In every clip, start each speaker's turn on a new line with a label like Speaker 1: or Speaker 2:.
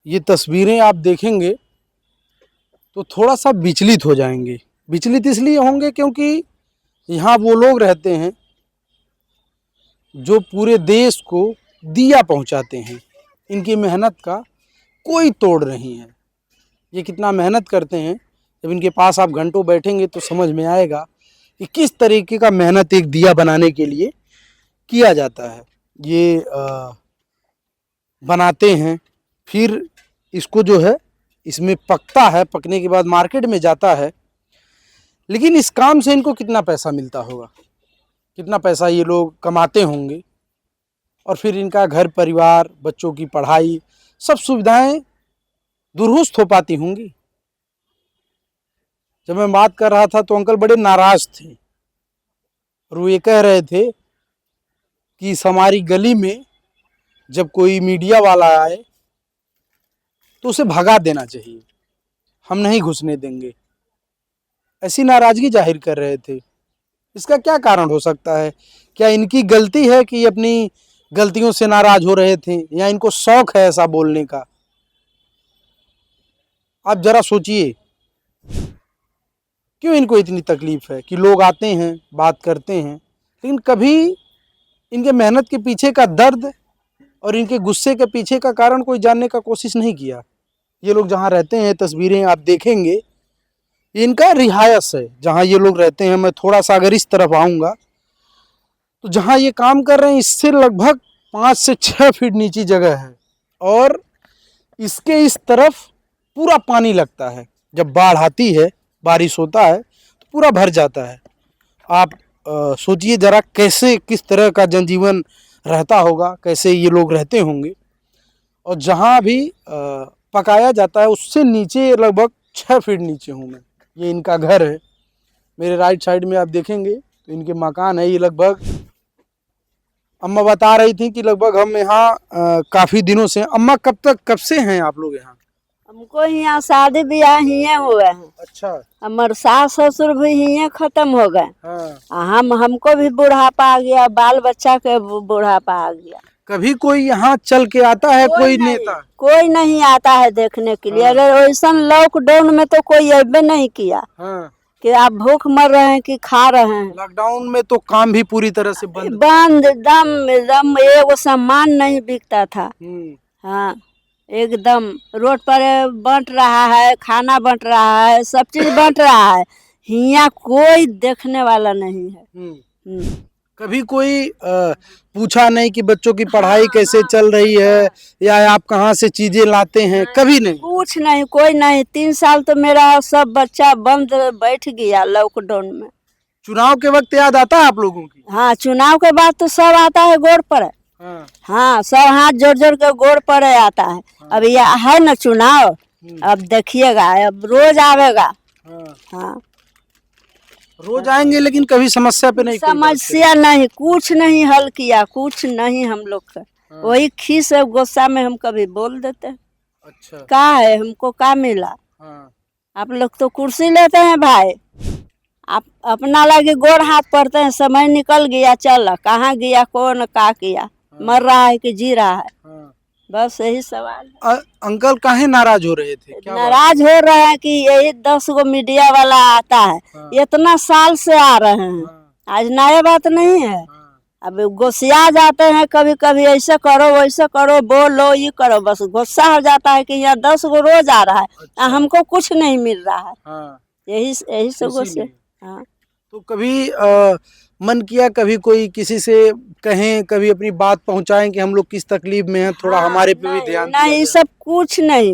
Speaker 1: ये तस्वीरें आप देखेंगे तो थोड़ा सा विचलित हो जाएंगे। विचलित इसलिए होंगे क्योंकि यहाँ वो लोग रहते हैं जो पूरे देश को दिया पहुँचाते हैं। इनकी मेहनत का कोई तोड़ नहीं है। ये कितना मेहनत करते हैं, जब इनके पास आप घंटों बैठेंगे तो समझ में आएगा कि किस तरीके का मेहनत एक दिया बनाने के लिए किया जाता है। ये बनाते हैं, फिर इसको जो है इसमें पकता है, पकने के बाद मार्केट में जाता है। लेकिन इस काम से इनको कितना पैसा मिलता होगा, कितना पैसा ये लोग कमाते होंगे, और फिर इनका घर परिवार, बच्चों की पढ़ाई, सब सुविधाएं दुरुस्त हो पाती होंगी। जब मैं बात कर रहा था तो अंकल बड़े नाराज थे और वो ये कह रहे थे कि इस हमारी गली में जब कोई मीडिया वाला आए तो उसे भगा देना चाहिए, हम नहीं घुसने देंगे। ऐसी नाराजगी जाहिर कर रहे थे। इसका क्या कारण हो सकता है? क्या इनकी गलती है कि अपनी गलतियों से नाराज हो रहे थे, या इनको शौक है ऐसा बोलने का? आप जरा सोचिए, क्यों इनको इतनी तकलीफ है कि लोग आते हैं, बात करते हैं, लेकिन कभी इनके मेहनत के पीछे का दर्द और इनके गुस्से के पीछे का कारण कोई जानने का कोशिश नहीं किया। ये लोग जहाँ रहते हैं, तस्वीरें आप देखेंगे, इनका रिहायश है जहाँ ये लोग रहते हैं। मैं थोड़ा सा अगर इस तरफ आऊँगा तो जहाँ ये काम कर रहे हैं इससे लगभग 5 से 6 फीट नीची जगह है, और इसके इस तरफ पूरा पानी लगता है। जब बाढ़ आती है, बारिश होता है तो पूरा भर जाता है। आप सोचिए जरा कैसे, किस तरह का जनजीवन रहता होगा, कैसे ये लोग रहते होंगे। और जहाँ भी पकाया जाता है उससे नीचे लगभग 6 फीट नीचे हूँ मैं। ये इनका घर है। मेरे राइट साइड में आप देखेंगे तो इनके मकान है। ये लगभग, अम्मा बता रही थी कि लगभग हम यहाँ काफ़ी दिनों से। अम्मा कब से हैं आप लोग यहाँ?
Speaker 2: हमको यहाँ शादी ब्याह हिये हुए हैं।
Speaker 1: अच्छा।
Speaker 2: हमारे सास ससुर भी हिये खत्म हो गए।
Speaker 1: हाँ।
Speaker 2: हमको भी बुढ़ापा आ गया, बाल बच्चा के बुढ़ापा आ गया।
Speaker 1: कभी कोई यहाँ चल के आता है? कोई नेता?
Speaker 2: कोई नहीं आता है देखने के लिए। अगर वैसा लॉकडाउन में तो कोई अबे नहीं किया।
Speaker 1: हाँ। कि
Speaker 2: आप भूख मर रहे हैं कि खा रहे हैं।
Speaker 1: लॉकडाउन में तो काम भी पूरी तरह से बंद
Speaker 2: एकदम एगो सामान नहीं बिकता था। हाँ, एकदम रोड पर बंट रहा है, खाना बंट रहा है, सब चीज बंट रहा है। यहाँ कोई देखने वाला नहीं है।
Speaker 1: कभी कोई पूछा नहीं कि बच्चों की पढ़ाई कैसे चल रही है, या आप कहाँ से चीजें लाते हैं? कभी नहीं,
Speaker 2: कुछ नहीं, कोई नहीं। 3 साल तो मेरा सब बच्चा बंद बैठ गया लॉकडाउन में।
Speaker 1: चुनाव के वक्त याद आता है आप लोगों की?
Speaker 2: हाँ, चुनाव के बाद तो सब आता है गोड़ पर। हाँ, सब हाथ जोड़ जोड़ के गोड़ पर आता है। अब ये है ना चुनाव, अब देखिएगा, अब रोज आवेगा। हाँ,
Speaker 1: रोज आएंगे, लेकिन कभी समस्या पे नहीं,
Speaker 2: समस्या नहीं, कुछ नहीं हल किया, कुछ नहीं हम लोग का। वही खीस गुस्सा में हम कभी बोल देते हैं।
Speaker 1: अच्छा।
Speaker 2: क्या है, हमको क्या मिला? आप लोग तो कुर्सी लेते हैं भाई, आप अपना लगे गोड़ हाथ पड़ते हैं। समय निकल गया, चल कहाँ गया, कौन क्या किया, मर रहा है कि जी रहा है, बस यही सवाल है।
Speaker 1: अंकल काहे नाराज हो रहे थे? क्या
Speaker 2: नाराज हो रहे हैं कि यही 10 गो मीडिया वाला आता है। इतना साल से आ रहे हैं, आज नया बात नहीं है। अब गुस्सा जाते हैं कभी कभी, ऐसे करो वैसे करो, बोलो ये करो, बस गुस्सा हो जाता है कि यहाँ 10 गो रोज आ रहा है। अच्छा। हमको कुछ नहीं मिल रहा है। यही सब गुस्से। हाँ,
Speaker 1: तो कभी मन किया कभी कोई किसी से कहें, कभी अपनी बात पहुंचाएं कि हम लोग किस तकलीफ में हैं, थोड़ा हमारे पे भी ध्यान दिया
Speaker 2: नहीं, सब कुछ नहीं।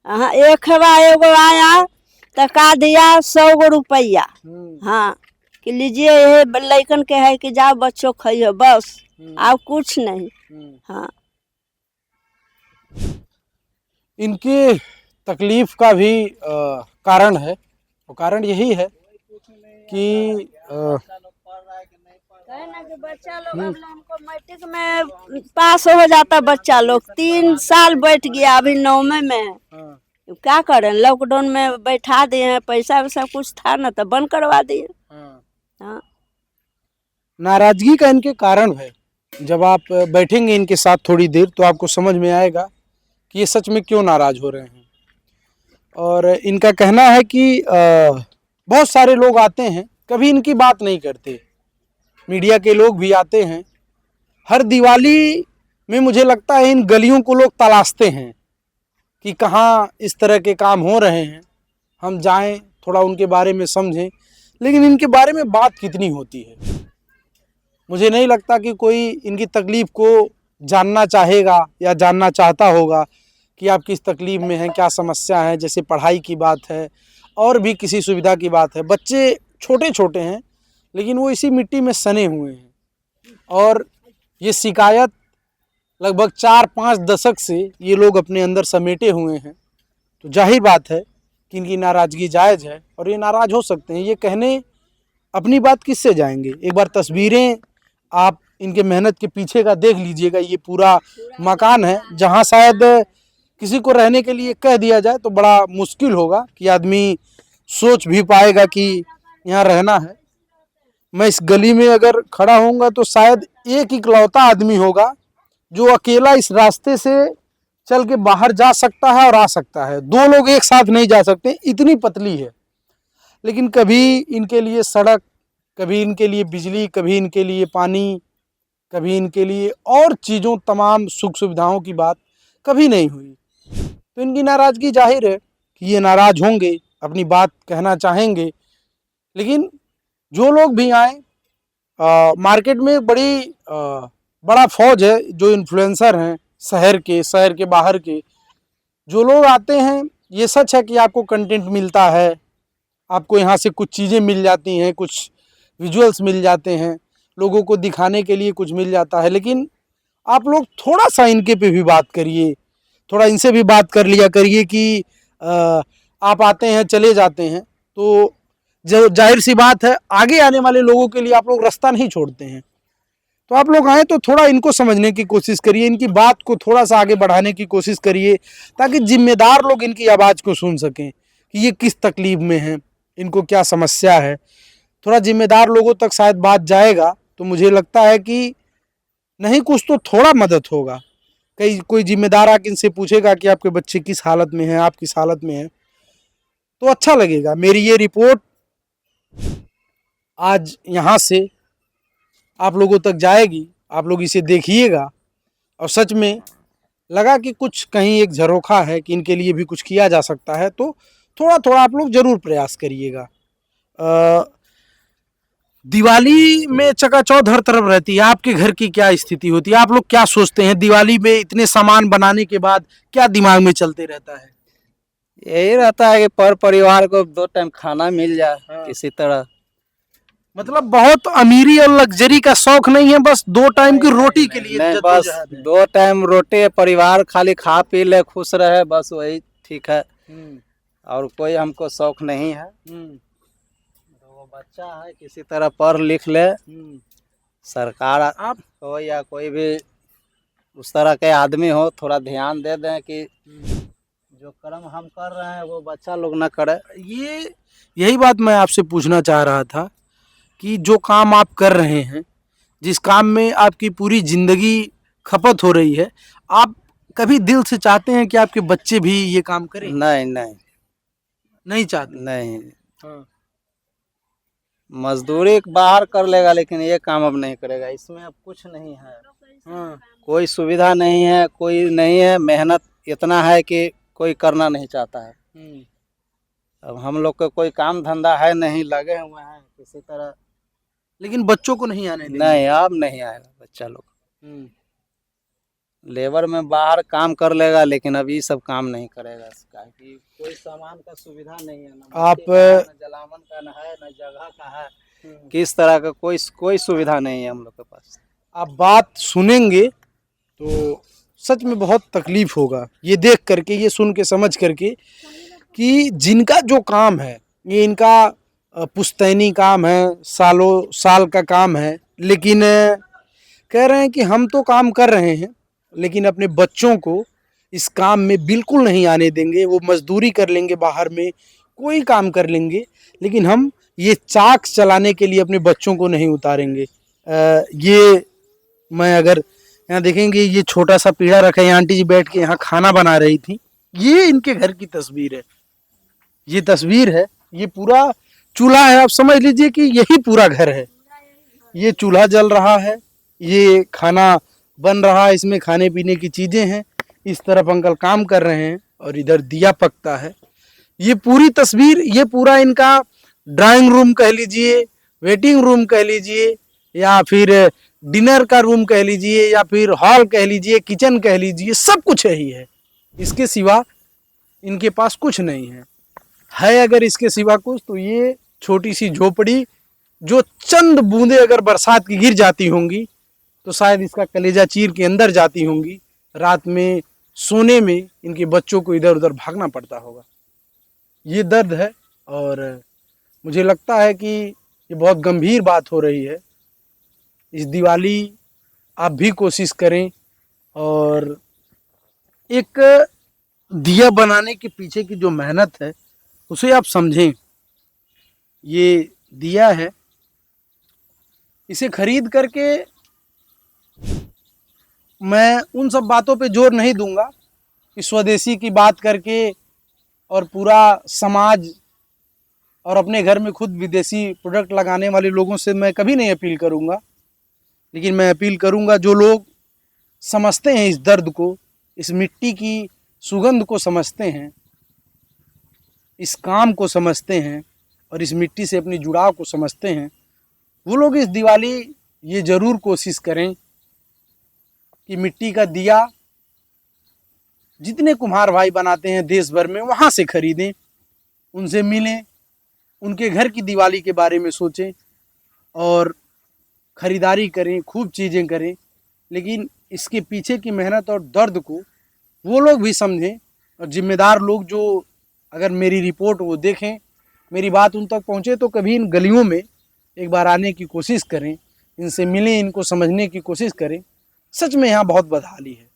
Speaker 2: हाँ, एक एगो आया तो का दिया 100 गो रुपया। हाँ, कि लीजिए ये लड़कन के है कि जाओ बच्चों खाइयो, बस, और कुछ नहीं। हाँ,
Speaker 1: इनके तकलीफ का भी कारण है। वो कारण यही है कि
Speaker 2: बच्चा लोग, हमको मैट्रिक में पास हो जाता बच्चा लोग, 3 साल बैठ गया, अभी 9वें में है। क्या करें, लॉकडाउन में बैठा दिए हैं, पैसा वैसा कुछ था ना तो बंद करवा दिए। हाँ,
Speaker 1: नाराजगी का इनके कारण है। जब आप बैठेंगे इनके साथ थोड़ी देर तो आपको समझ में आएगा कि ये सच में क्यों नाराज हो रहे हैं। और इनका कहना है कि बहुत सारे लोग आते हैं, कभी इनकी बात नहीं करते। मीडिया के लोग भी आते हैं, हर दिवाली में मुझे लगता है इन गलियों को लोग तलाशते हैं कि कहाँ इस तरह के काम हो रहे हैं, हम जाएं, थोड़ा उनके बारे में समझें। लेकिन इनके बारे में बात कितनी होती है, मुझे नहीं लगता कि कोई इनकी तकलीफ़ को जानना चाहेगा या जानना चाहता होगा कि आप किस तकलीफ़ में हैं, क्या समस्या है। जैसे पढ़ाई की बात है और भी किसी सुविधा की बात है। बच्चे छोटे छोटे हैं लेकिन वो इसी मिट्टी में सने हुए हैं और ये शिकायत लगभग 4-5 दशक से ये लोग अपने अंदर समेटे हुए हैं। तो जाहिर बात है कि इनकी नाराज़गी जायज़ है और ये नाराज़ हो सकते हैं। ये कहने अपनी बात किससे जाएंगे। एक बार तस्वीरें आप इनके मेहनत के पीछे का देख लीजिएगा। ये पूरा मकान है जहाँ शायद किसी को रहने के लिए कह दिया जाए तो बड़ा मुश्किल होगा कि आदमी सोच भी पाएगा कि यहाँ रहना है। मैं इस गली में अगर खड़ा होऊंगा तो शायद एक इकलौता आदमी होगा जो अकेला इस रास्ते से चल के बाहर जा सकता है और आ सकता है। दो लोग एक साथ नहीं जा सकते, इतनी पतली है। लेकिन कभी इनके लिए सड़क, कभी इनके लिए बिजली, कभी इनके लिए पानी, कभी इनके लिए और चीज़ों, तमाम सुख सुविधाओं की बात कभी नहीं हुई। तो इनकी नाराज़गी जाहिर है कि ये नाराज़ होंगे, अपनी बात कहना चाहेंगे। लेकिन जो लोग भी आए, मार्केट में बड़ा फौज है जो इन्फ्लुएंसर हैं शहर के बाहर के। जो लोग आते हैं, ये सच है कि आपको कंटेंट मिलता है, आपको यहाँ से कुछ चीज़ें मिल जाती हैं, कुछ विजुअल्स मिल जाते हैं, लोगों को दिखाने के लिए कुछ मिल जाता है। लेकिन आप लोग थोड़ा सा इनके पे भी बात करिए, थोड़ा इनसे भी बात कर लिया करिए कि आप आते हैं चले जाते हैं तो जो जाहिर सी बात है आगे आने वाले लोगों के लिए आप लोग रास्ता नहीं छोड़ते हैं। तो आप लोग आए तो थोड़ा इनको समझने की कोशिश करिए, इनकी बात को थोड़ा सा आगे बढ़ाने की कोशिश करिए ताकि जिम्मेदार लोग इनकी आवाज़ को सुन सकें कि ये किस तकलीफ़ में हैं, इनको क्या समस्या है। थोड़ा जिम्मेदार लोगों तक शायद बात जाएगा तो मुझे लगता है कि नहीं कुछ तो थोड़ा मदद होगा। कोई जिम्मेदार आके इनसे पूछेगा कि आपके बच्चे किस हालत में हैं, आप किस हालत में हैं, तो अच्छा लगेगा। मेरी ये रिपोर्ट आज यहाँ से आप लोगों तक जाएगी, आप लोग इसे देखिएगा और सच में लगा कि कुछ कहीं एक झरोखा है कि इनके लिए भी कुछ किया जा सकता है तो थोड़ा थोड़ा आप लोग ज़रूर प्रयास करिएगा। दिवाली में चकाचौंध हर तरफ रहती है, आपके घर की क्या स्थिति होती है, आप लोग क्या सोचते हैं दिवाली में इतने सामान बनाने के बाद क्या दिमाग में चलते रहता है?
Speaker 3: यही रहता है कि पर परिवार को 2 टाइम खाना मिल जाए किसी तरह।
Speaker 1: मतलब बहुत अमीरी और लग्जरी का शौक नहीं है, बस 2 टाइम की रोटी के लिए
Speaker 3: नहीं, बस
Speaker 1: जद्दोजहद है।
Speaker 3: 2 टाइम रोटी, परिवार खाली खा पी ले, खुश रहे, बस वही ठीक है। और कोई हमको शौक नहीं है। वो बच्चा है किसी तरह पढ़ लिख ले, सरकार
Speaker 1: आप
Speaker 3: हो या कोई भी उस तरह के आदमी हो, थोड़ा ध्यान दे दें कि जो कर्म हम कर रहे हैं वो बच्चा लोग ना करे।
Speaker 1: यही बात मैं आपसे पूछना चाह रहा था कि जो काम आप कर रहे हैं, जिस काम में आपकी पूरी ज़िंदगी खपत हो रही है, आप कभी दिल से चाहते हैं कि आपके बच्चे भी ये काम करें?
Speaker 3: नहीं नहीं
Speaker 1: नहीं चाहते।
Speaker 3: नहीं,
Speaker 1: हाँ।
Speaker 3: मजदूरी बाहर कर लेगा लेकिन ये काम अब नहीं करेगा। इसमें अब कुछ नहीं है,
Speaker 1: हाँ।
Speaker 3: कोई सुविधा नहीं है, कोई नहीं है। मेहनत इतना है कि कोई करना नहीं चाहता है। अब हम लोग का कोई काम धंधा है नहीं, लगे हुए हैं किसी तरह।
Speaker 1: लेकिन बच्चों को नहीं आने देंगे।
Speaker 3: नहीं, अब नहीं आएगा बच्चा लोग। लेबर में बाहर काम कर लेगा लेकिन अब ये सब काम नहीं करेगा। इसका कि कोई सामान का सुविधा नहीं है, ना
Speaker 1: आप
Speaker 3: मिट्टी का है, ना जलावन का ना है, ना जगह का है, किस तरह का कोई सुविधा नहीं है हम लोग के पास।
Speaker 1: आप बात सुनेंगे तो सच में बहुत तकलीफ होगा ये देख करके, ये सुन के, समझ करके कि जिनका जो काम है ये इनका पुश्तैनी काम है, सालों साल का काम है, लेकिन कह रहे हैं कि हम तो काम कर रहे हैं लेकिन अपने बच्चों को इस काम में बिल्कुल नहीं आने देंगे। वो मजदूरी कर लेंगे, बाहर में कोई काम कर लेंगे, लेकिन हम ये चाक चलाने के लिए अपने बच्चों को नहीं उतारेंगे। ये मैं अगर यहाँ देखेंगे ये छोटा सा पीढ़ा रखा है, यहाँ आंटी जी बैठ के यहाँ खाना बना रही थी। ये इनके घर की तस्वीर है, ये तस्वीर है, ये पूरा चूल्हा है। आप समझ लीजिए कि यही पूरा घर है। ये चूल्हा जल रहा है, ये खाना बन रहा है, इसमें खाने पीने की चीजें हैं। इस तरफ अंकल काम कर रहे हैं और इधर दिया पकता है। ये पूरी तस्वीर, ये पूरा इनका ड्राइंग रूम कह लीजिए, वेटिंग रूम कह लीजिए, या फिर डिनर का रूम कह लीजिए, या फिर हॉल कह लीजिए, किचन कह लीजिए, सब कुछ यही है। इसके सिवा इनके पास कुछ नहीं है अगर इसके सिवा कुछ, तो ये छोटी सी झोपड़ी जो चंद बूंदे अगर बरसात की गिर जाती होंगी तो शायद इसका कलेजा चीर के अंदर जाती होंगी। रात में सोने में इनके बच्चों को इधर उधर भागना पड़ता होगा। ये दर्द है और मुझे लगता है कि ये बहुत गंभीर बात हो रही है। इस दिवाली आप भी कोशिश करें और एक दिया बनाने के पीछे की जो मेहनत है उसे आप समझें। ये दिया है, इसे खरीद करके मैं उन सब बातों पे जोर नहीं दूंगा कि स्वदेशी की बात करके और पूरा समाज और अपने घर में खुद विदेशी प्रोडक्ट लगाने वाले लोगों से मैं कभी नहीं अपील करूंगा। लेकिन मैं अपील करूंगा जो लोग समझते हैं इस दर्द को, इस मिट्टी की सुगंध को समझते हैं, इस काम को समझते हैं और इस मिट्टी से अपनी जुड़ाव को समझते हैं, वो लोग इस दिवाली ये ज़रूर कोशिश करें कि मिट्टी का दिया जितने कुम्हार भाई बनाते हैं देश भर में वहाँ से खरीदें, उनसे मिलें, उनके घर की दिवाली के बारे में सोचें और ख़रीदारी करें, खूब चीज़ें करें। लेकिन इसके पीछे की मेहनत और दर्द को वो लोग भी समझें और जिम्मेदार लोग जो अगर मेरी रिपोर्ट वो देखें, मेरी बात उन तक पहुँचे, तो कभी इन गलियों में एक बार आने की कोशिश करें, इनसे मिलें, इनको समझने की कोशिश करें। सच में यहाँ बहुत बदहाली है,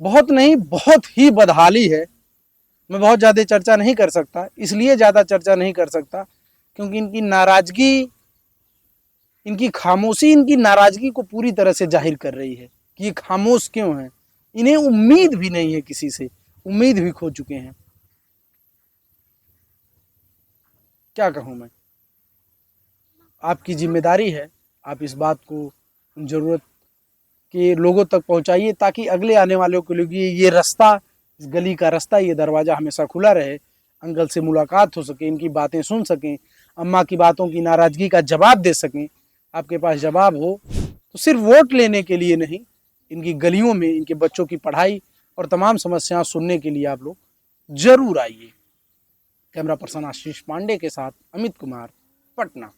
Speaker 1: बहुत नहीं बहुत ही बदहाली है। मैं बहुत ज़्यादा चर्चा नहीं कर सकता, इसलिए ज़्यादा चर्चा नहीं कर सकता क्योंकि इनकी नाराज़गी, इनकी खामोशी इनकी नाराज़गी को पूरी तरह से जाहिर कर रही है कि ये खामोश क्यों हैं। इन्हें उम्मीद भी नहीं है, किसी से उम्मीद भी खो चुके हैं। क्या कहूँ मैं, आपकी जिम्मेदारी है, आप इस बात को ज़रूरत के लोगों तक पहुंचाइए ताकि अगले आने वालों के लिए ये रास्ता, इस गली का रास्ता, ये दरवाज़ा हमेशा खुला रहे। अंकल से मुलाकात हो सके, इनकी बातें सुन सकें, अम्मा की बातों की नाराज़गी का जवाब दे सकें। आपके पास जवाब हो तो सिर्फ वोट लेने के लिए नहीं, इनकी गलियों में इनके बच्चों की पढ़ाई और तमाम समस्याएं सुनने के लिए आप लोग ज़रूर आइए। कैमरा पर्सन आशीष पांडे के साथ अमित कुमार, पटना।